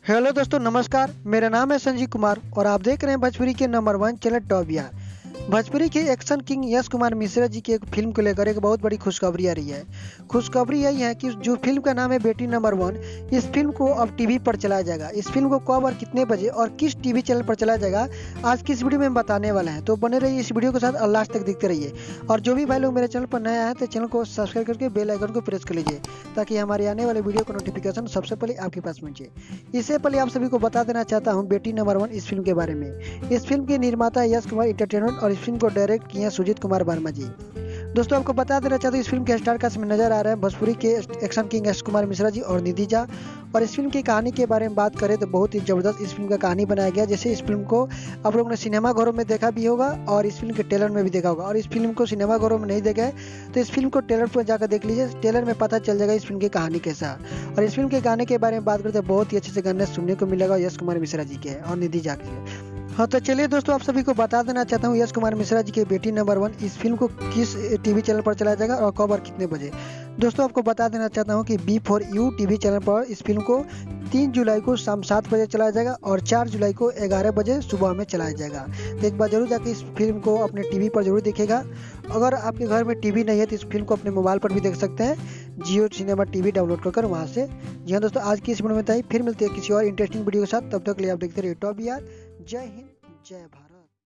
Hello दोस्तों, नमस्कार। मेरा नाम है संजीव कुमार और आप देख रहे हैं भोजपुरी के number 1 channel top Bihar. Bhojpuri के एक्शन किंग यश कुमार मिश्रा जी की एक फिल्म को लेकर एक बहुत बड़ी खुशखबरी आ रही है। खुशखबरी यही है कि जो फिल्म का नाम है बेटी नंबर 1, इस फिल्म को अब टीवी पर चलाया जाएगा। इस फिल्म को कब और कितने बजे और किस टीवी चैनल पर चलाया जाएगा, आज की इस वीडियो में हम बताने वाले हैं। तो बने रहिए इस वीडियो के साथ और लास्ट तक देखते रहिए। और जो भी भाई लोग मेरे चैनल पर नए आए हैं तो चैनल को सब्सक्राइब करके बेल आइकन को प्रेस कर लीजिए, ताकि हमारे आने वाले वीडियो का नोटिफिकेशन सबसे पहले आपके पास पहुंचे। इससे पहले आप सभी को बता देना चाहता हूं बेटी नंबर 1 इस फिल्म के बारे में। इस फिल्म के निर्माता यश कुमार एंटरटेनमेंट और इस फिल्म को डायरेक्ट किए हैं सुजीत कुमार वर्मा जी। दोस्तों, आपको बता देना चाहता हूँ इस फिल्म के स्टार कास्ट में नजर आ रहे हैं भोजपुरी के एक्शन किंग यश कुमार मिश्रा जी और निधि झा। और इस फिल्म की कहानी के बारे में बात करें तो बहुत ही जबरदस्त इस फिल्म का कहानी बनाया गया। जैसे इस फिल्म को आप लोगों ने सिनेमा घरों में देखा भी होगा और इस फिल्म के ट्रेलर में भी देखा होगा। और इस फिल्म को सिनेमा घरों में नहीं देखा है तो इस फिल्म को ट्रेलर पर जाकर देख लीजिए। ट्रेलर में पता चल जाएगा इस फिल्म की कहानी कैसा। और इस फिल्म के गाने के बारे में बात करते हैं, बहुत ही अच्छे से गाने सुनने को मिलेगा यश कुमार मिश्रा जी के और निधि झा के। हाँ, तो चलिए दोस्तों, आप सभी को बता देना चाहता हूँ यश कुमार मिश्रा जी के बेटी नंबर 1 इस फिल्म को किस टीवी चैनल पर चलाया जाएगा और कब और कितने बजे। दोस्तों, आपको बता देना चाहता हूँ कि B4U टीवी चैनल पर इस फिल्म को 3 जुलाई को शाम 7 बजे चलाया जाएगा और 4 जुलाई को 11 बजे सुबह में चलाया जाएगा। तो एक बार जरूर जाकर इस फिल्म को अपने टीवी पर जरूर देखिएगा। अगर आपके घर में टीवी नहीं है तो इस फिल्म को अपने मोबाइल पर भी देख सकते हैं, जियो सिनेमा टीवी डाउनलोड कर वहाँ से। जी हाँ दोस्तों, आज की इस वीडियो में फिर मिलते हैं किसी और इंटरेस्टिंग वीडियो के साथ। तब तक के लिए आप देखते रहिए टॉप बिहार। जय हिंद, जय भारत।